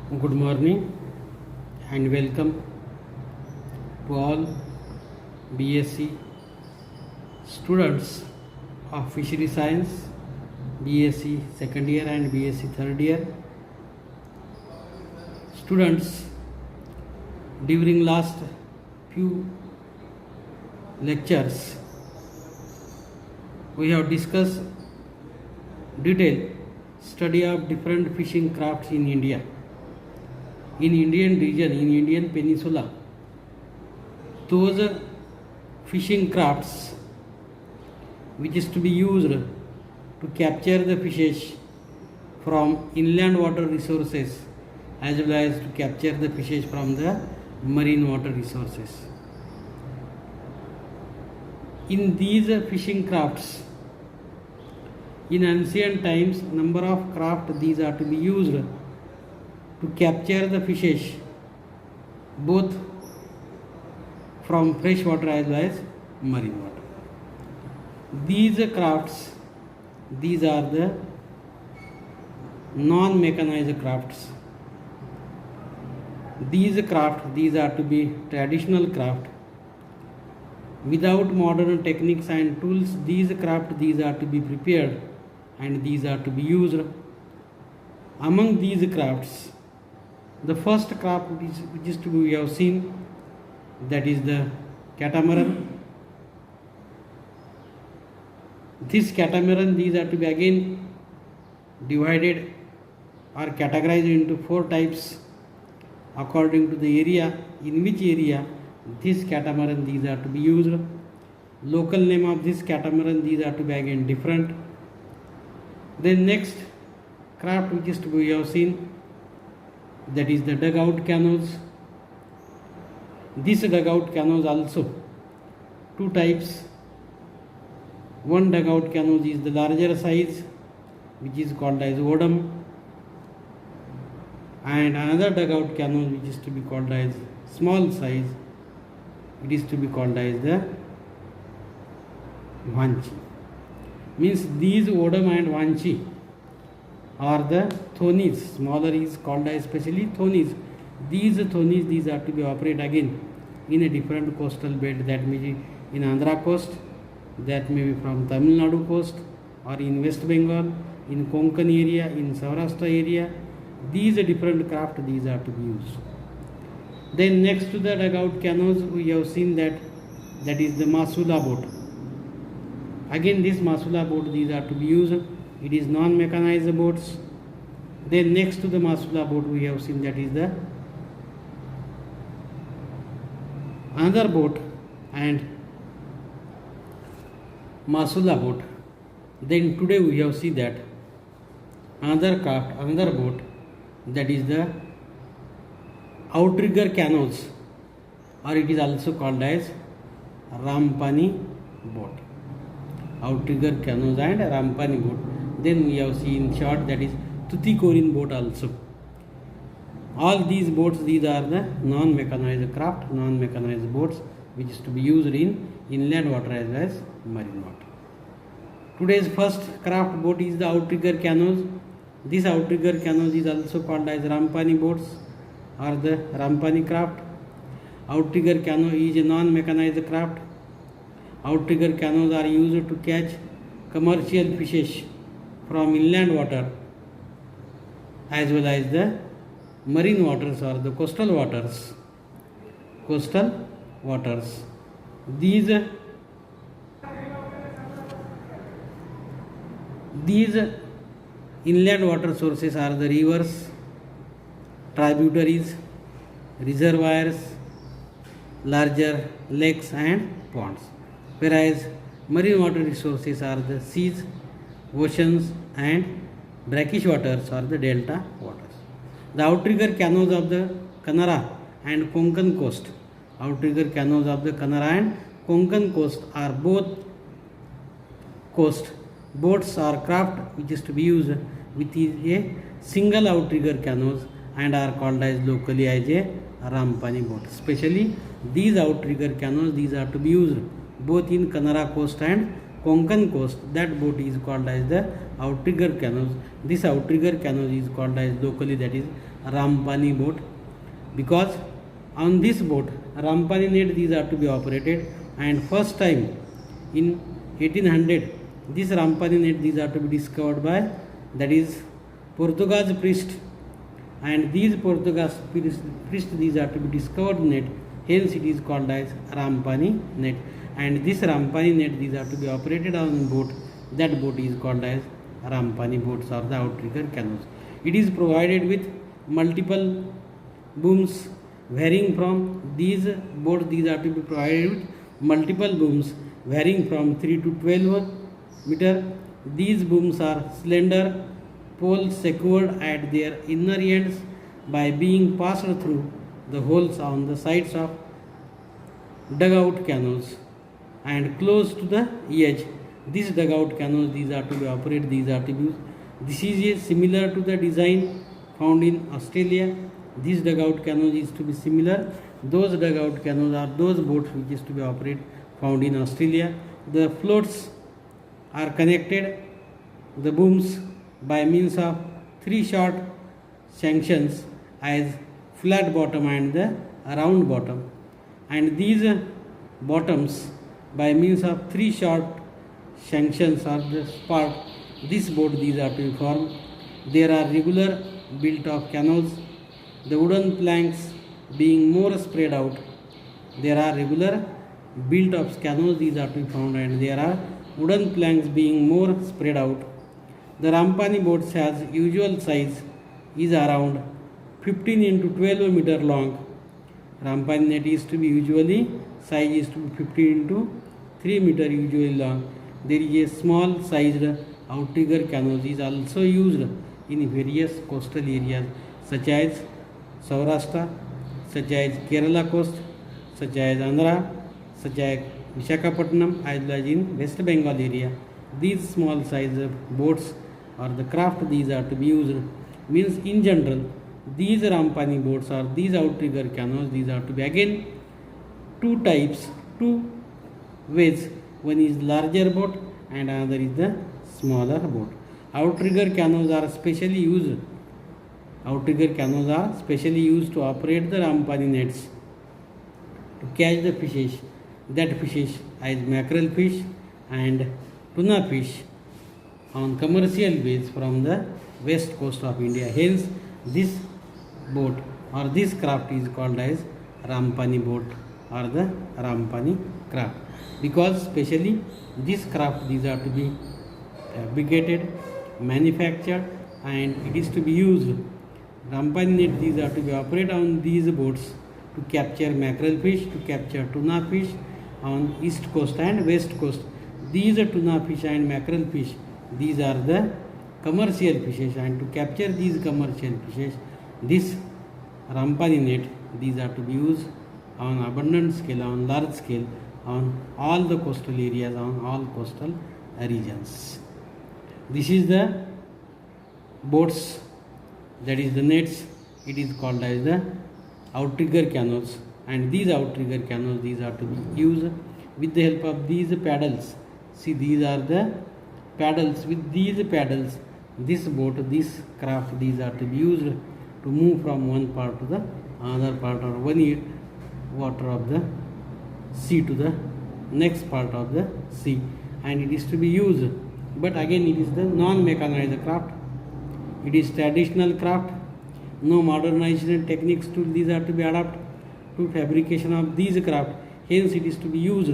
Good morning and welcome to all BSc students of Fishery Science, BSc second year and BSc third year. Students, during last few lectures, we have discussed detailed study of different fishing crafts in India. In Indian region, in Indian peninsula, those fishing crafts which is to be used to capture the fishes from inland water resources as well as to capture the fishes from the marine water resources. In these fishing crafts, in ancient times, number of craft these are to be used to capture the fishes both from fresh water as well as marine water. These crafts, these are the non-mechanized crafts. These are to be traditional craft. Without modern techniques and tools, these are to be prepared and these are to be used. Among these crafts, the first craft which is to be we have seen, that is the catamaran. This catamaran, these are to be again divided or categorized into four types according to the area, in which area this catamaran these are to be used. Local name of this catamaran, these are to be again different. Then next craft which is to be we have seen, that is the dugout canoes. This dugout canoes also two types. One dugout canoe is the larger size, which is called as Odam, and another dugout canoe which is to be called as small size, it is to be called as the Vanchi. Means these Odam and Vanchi are the thonis. Smaller is called as especially thonis. These thonis, these are to be operate again in a different coastal belt, that may be in Andhra coast, that may be from Tamil Nadu coast, or in West Bengal, in Konkan area, in Saurashtra area. These different craft, these are to be used. Then next to the dugout canoes, we have seen that is the Masula boat. Again this Masula boat, these are to be used. It is non-mechanized boats. Then next to the Masula boat, we have seen that is the another boat and Masula boat. Then today we have seen that another craft, another boat, that is the outrigger canoes, or it is also called as Rampani boat. Outrigger canoes and Rampani boat. Then we have seen short, that is Tuticorin boat also. All these boats, these are the non-mechanized craft, non-mechanized boats which is to be used in inland water as well as marine water. Today's first craft boat is the outrigger canoes. This outrigger canoes is also called as Rampani boats or the Rampani craft. Outrigger canoe is a non-mechanized craft. Outrigger canoes are used to catch commercial fishes from inland water as well as the marine waters or the coastal waters. These inland water sources are the rivers, tributaries, reservoirs, larger lakes and ponds, whereas marine water resources are the seas, oceans and brackish waters or the delta waters. The outrigger canoes of the Kanara and Konkan coast, outrigger canoes of the Kanara and Konkan coast are both coast boats or craft which is to be used with a single outrigger canoes and are called as locally as a Rampani boat. Especially these outrigger canoes, these are to be used both in Kanara coast and Konkan coast, that boat is called as the outrigger canoes. This outrigger canoes is called as locally, that is Rampani boat, because on this boat Rampani net these are to be operated, and first time in 1800 this Rampani net these are to be discovered by, that is, Portuguese priest, and these Portuguese priest these are to be discovered net, hence it is called as Rampani net. And this Rampani net these are to be operated on boat, that boat is called as Rampani boats or the outrigger canoes. It is provided with multiple booms varying from these boats, these are to be provided with multiple booms varying from 3 to 12 meter. These booms are slender poles secured at their inner ends by being passed through the holes on the sides of dugout canoes and close to the edge. These dugout canoes these are to be operated, these are to be used. This is similar to the design found in Australia. These dugout canoes is to be similar. Those dugout canoes are those boats which is to be operated found in Australia. The floats are connected, the booms, by means of 3 short sections as flat bottom and the round bottom, and these bottoms by means of 3 short sections or the spot, this boat these are to be formed. There are regular built of canals, the wooden planks being more spread out. There are regular built of canoes these are to be found, and there are wooden planks being more spread out. The Rampani boats has usual size is around 15 into 12 meter long. Rampani net is to be usually size is to be 15 into 3 meter usually long. There is a small sized outrigger canoes is also used in various coastal areas such as Saurashtra, such as Kerala coast, such as Andhra, such as Visakhapatnam, as well as in West Bengal area. These small size boats or the craft these are to be used. Means in general these Rampani boats or these outrigger canoes these are to be again two types, two ways. One is larger boat and another is the smaller boat. Outrigger canoes are specially used. Outrigger canoes are specially used to operate the Rampani nets to catch the fishes. That fishes as mackerel fish and tuna fish on commercial base from the west coast of India. Hence, this boat or this craft is called as Rampani boat or the Rampani craft, because specially this craft these are to be fabricated, manufactured, and it is to be used. Rampani net these are to be operated on these boats to capture mackerel fish, to capture tuna fish on east coast and west coast. These tuna fish and mackerel fish these are the commercial fishes, and to capture these commercial fishes this Rampani net these are to be used on abundant scale, on large scale, on all the coastal areas, on all coastal regions. This is the boats, that is the nets, it is called as the outrigger canoes, and these outrigger canoes these are to be used with the help of these paddles. See, these are the paddles. With these paddles this boat, this craft these are to be used to move from one part to the another part, or one water of the sea to the next part of the sea, and it is to be used. But again it is the non-mechanized craft, it is traditional craft. No modernization techniques to these are to be adapted to fabrication of these craft. Hence it is to be used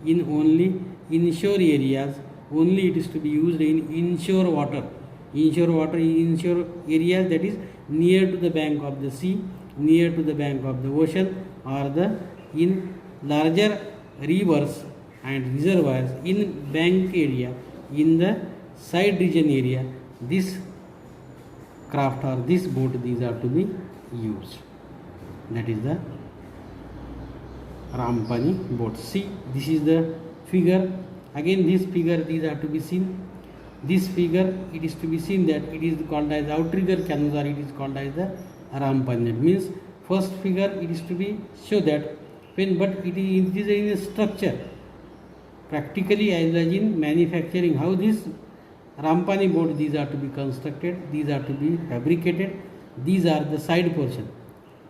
in only inshore areas. Only it is to be used in inshore water. Inshore areas, that is near to the bank of the sea, near to the bank of the ocean, or the in larger rivers and reservoirs, in bank area, in the side region area. This craft or this boat these are to be used. That is the Rampani boat. See, this is the figure. Again this figure these are to be seen. This figure it is to be seen that it is called as outrigger canoes, or it is called as the Rampani. Means first figure it is to be show that when, but it is in a structure practically as well as in manufacturing. How this Rampani boat, these are to be constructed, these are to be fabricated. These are the side portion.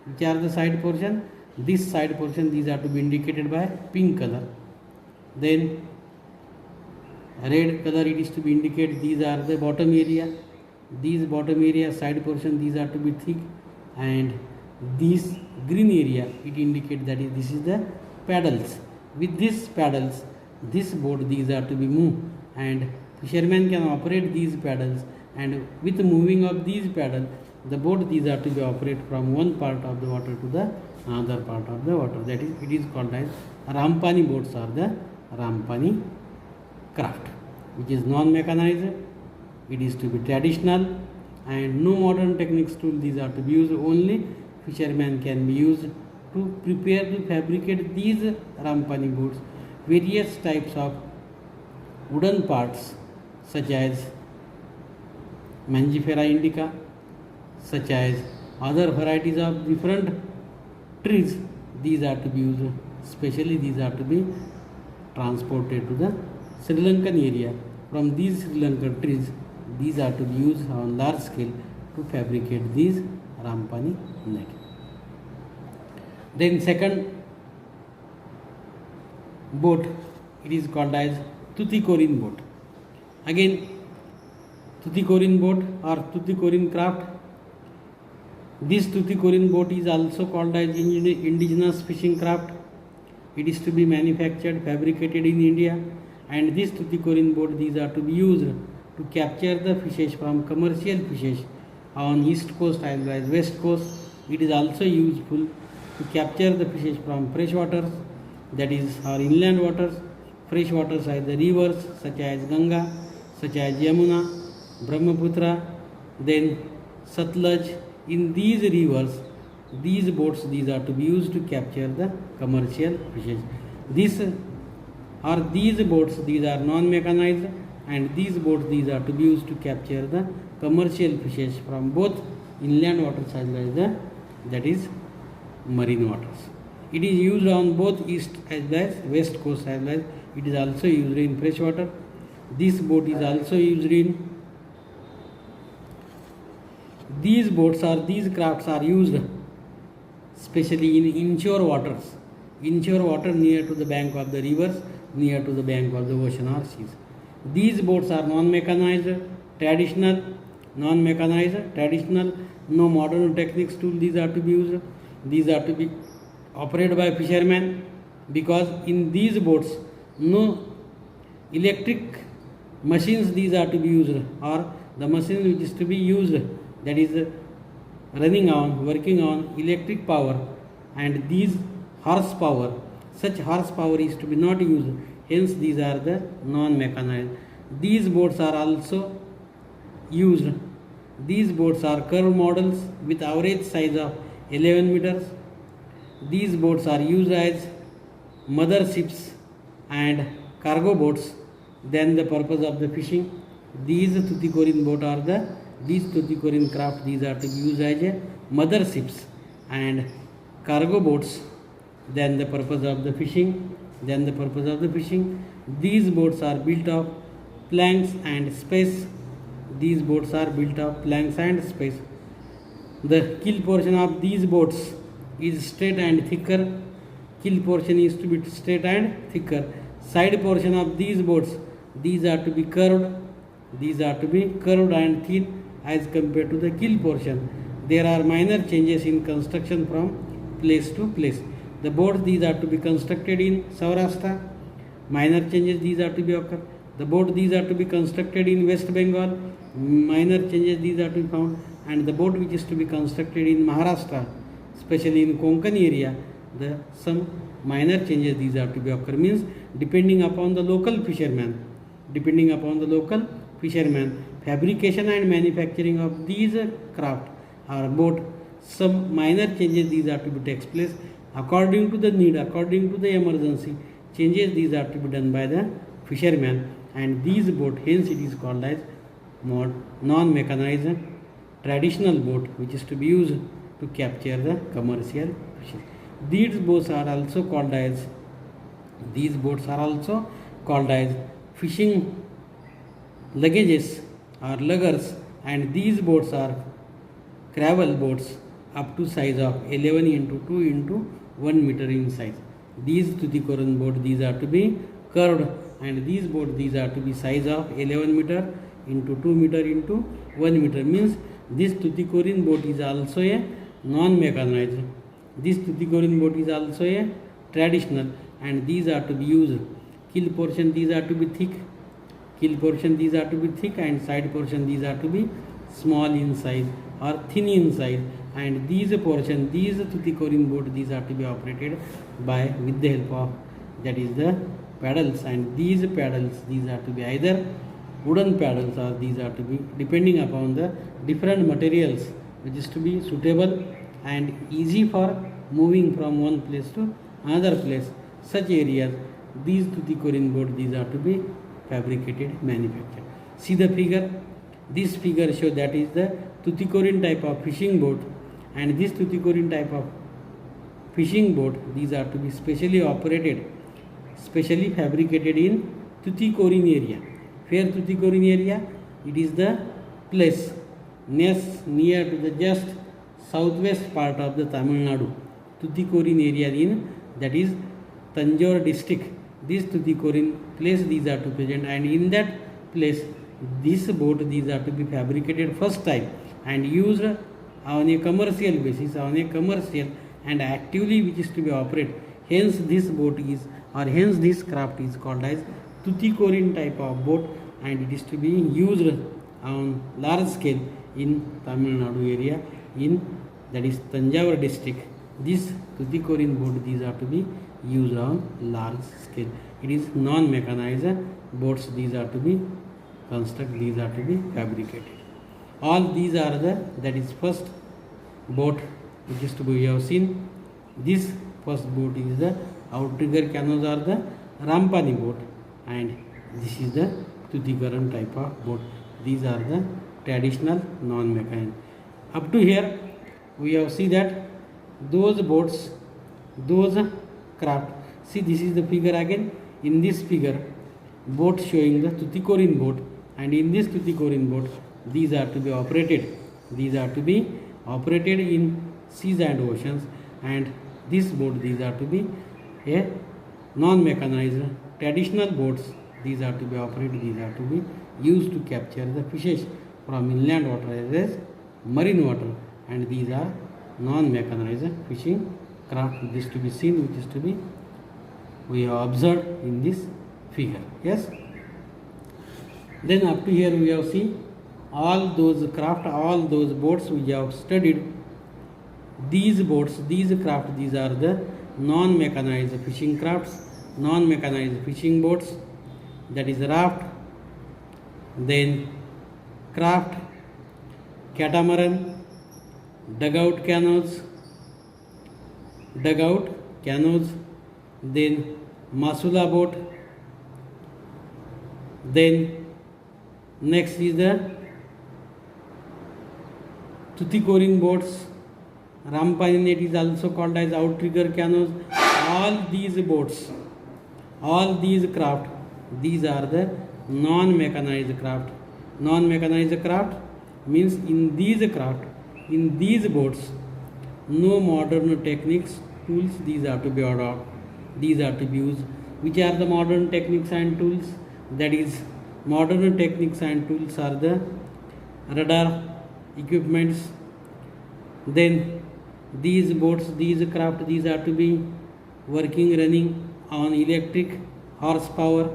Which are the side portion? This side portion, these are to be indicated by pink color. Then red color, it is to be indicated, these are the bottom area. These bottom area, side portion, these are to be thick, and this green area, it indicates that this is the paddles. With these paddles, this boat, these are to be moved, and fishermen can operate these paddles, and with moving of these paddles, the boat, these are to be operated from one part of the water to the another part of the water. That is, it is called as Rampani boats or the Rampani craft, which is non-mechanized. It is to be traditional, and no modern techniques tool, these are to be used. Only fishermen can be used to prepare to fabricate these Rampani boats. Various types of wooden parts such as Mangifera indica, such as other varieties of different trees, these are to be used. Especially these are to be transported to the Sri Lankan area. From these Sri Lankan trees, these are to be used on large scale to fabricate these Rampani net. Then second boat, it is called as Tuticorin boat. Again, Tuticorin boat or Tuticorin craft. This Tuticorin boat is also called as indigenous fishing craft. It is to be manufactured, fabricated in India, and this Tuticorin boat, these are to be used to capture the fishes from commercial fishes on east coast as well as west coast. It is also useful to capture the fishes from fresh waters, that is our inland waters, fresh waters as the rivers such as Ganga, such as Yamuna, Brahmaputra, then Satluj. In these rivers, these boats, these are to be used to capture the commercial fishes. These boats, these are non-mechanized, and these boats, these are to be used to capture the commercial fishes from both inland waters as well as the, that is, marine waters. It is used on both east as well as west coast as well as it is also used in fresh water. This boat is also used in, these boats or these crafts are used especially in inshore waters. Inshore water near to the bank of the rivers, near to the bank of the ocean or seas. These boats are non-mechanized, traditional, non-mechanized, traditional, no modern techniques tool, these are to be used. These are to be operated by fishermen, because in these boats no electric machines, these are to be used, or the machine which is to be used, that is running on, working on electric power, and these horsepower, such horsepower is to be not used. Hence these are the non-mechanized. These boats are also used. These boats are curved models with average size of 11 meters. These boats are used as mother ships and cargo boats. Then the purpose of the fishing. These Tuticorin boat are these Tuticorin craft, these are to be used as a mother ships and cargo boats. Then the purpose of the fishing. These boats are built of planks and space. These boats are built of planks and space. The keel portion of these boats is straight and thicker. Keel portion is to be straight and thicker. Side portion of these boats, these are to be curved. These are to be curved and thin as compared to the keel portion. There are minor changes in construction from place to place. The boats, these are to be constructed in Saurashtra. Minor changes, these are to be occur. The boat, these are to be constructed in West Bengal. Minor changes, these are to be found. And the boat which is to be constructed in Maharashtra, especially in Konkan area, some minor changes, these are to be occur. Means depending upon the local fisherman, fabrication and manufacturing of these craft or boat, some minor changes, these are to be takes place according to the need, according to the emergency. Changes, these are to be done by the fisherman, and these boat, hence it is called as non-mechanized traditional boat, which is to be used to capture the commercial fishing. These boats are also called as fishing luggages or luggers, and these boats are cravel boats up to size of 11 into 2 into 1 meter in size. These Tuticorin boats, these are to be curved, and these boats, these are to be size of 11 meter into 2 meter into 1 meter. Means this Tuticorin boat is also a non-mechanized. This Tuticorin boat is also a traditional, and these are to be used. Keel portion, these are to be thick. Keel portion, these are to be thick, and side portion, these are to be small in size or thin in size. And these portion, these Tuticorin boat, these are to be operated by with the help of, that is the paddles, and these paddles, these are to be either wooden paddles or these are to be depending upon the different materials which is to be suitable and easy for moving from one place to another place. Such areas, these Tuticorin boat, these are to be fabricated, manufactured. See the figure. This figure shows that is the Tuticorin type of fishing boat, and this Tuticorin type of fishing boat, these are to be specially operated, specially fabricated in Tuticorin area. Where Tuticorin area? It is the place near to the just southwest part of the Tamil Nadu. Tuticorin area in, that is Tanjore district. This Tuticorin place, these are to present, and in that place this boat, these are to be fabricated first time and used on a commercial basis, on a commercial and actively which is to be operated. Hence this boat is, or hence this craft is called as Tuticorin type of boat, and it is to be used on large scale in Tamil Nadu area, in that is Tanjore district. This Tuticorin boat, these are to be used on large scale. It is non-mechanized boats, these are to be constructed, these are to be fabricated. All these are the, that is first boat which is to be, we have seen. This first boat is the outrigger canoes or the Rampani boat, and this is the Tuticorin type of boat. These are the traditional non-mechanized. Up to here we have seen that those boats, those craft. See, this is the figure again. In this figure, boat showing the Tuticorin boat, and in this Tuticorin boat, these are to be operated. These are to be operated in seas and oceans, and this boat, these are to be a non-mechanized traditional boats. These are to be operated, these are to be used to capture the fishes from inland water as well as marine water, and these are non-mechanized fishing craft. This to be seen, which is to be, we have observed in this figure. Yes. Then up to here we have seen all those craft, all those boats we have studied. These boats, these craft, these are the non-mechanized fishing crafts, non-mechanized fishing boats, that is raft, then craft, catamaran, dugout canoes, then masula boat, then next is the Tuticorin boats, Rampani, it is also called as outrigger canoes. All these boats, all these craft, these are the non-mechanized craft. Non-mechanized craft means in these craft, in these boats, no modern techniques, tools, these are to be adopted, these are to be used. Which are the modern techniques and tools? That is, modern techniques and tools are the radar equipments. Then these boats, these craft, these are to be working, running on electric horsepower,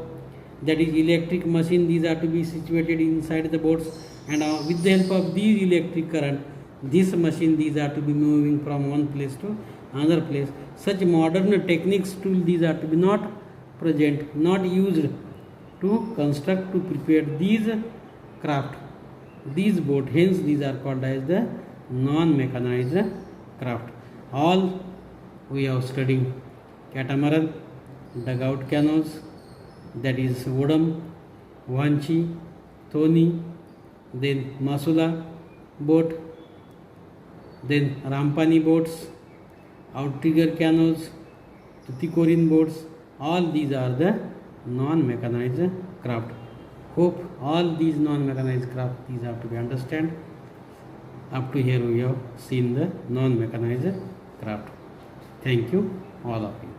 that is electric machine, these are to be situated inside the boats, and with the help of these electric current, this machine, these are to be moving from one place to another place. Such modern techniques, tool, these are to be not present, not used to construct, to prepare these craft, these boat. Hence these are called as the non-mechanized craft. All we have studied: catamaran, dugout canoes, that is Vodam, Vanchi, Thoni, then Masula boat, then Rampani boats, outrigger canoes, Tuticorin boats. All these are the non-mechanized craft. Hope all these non-mechanized craft, these have to be understand. Up to here we have seen the non-mechanized craft. Thank you all of you.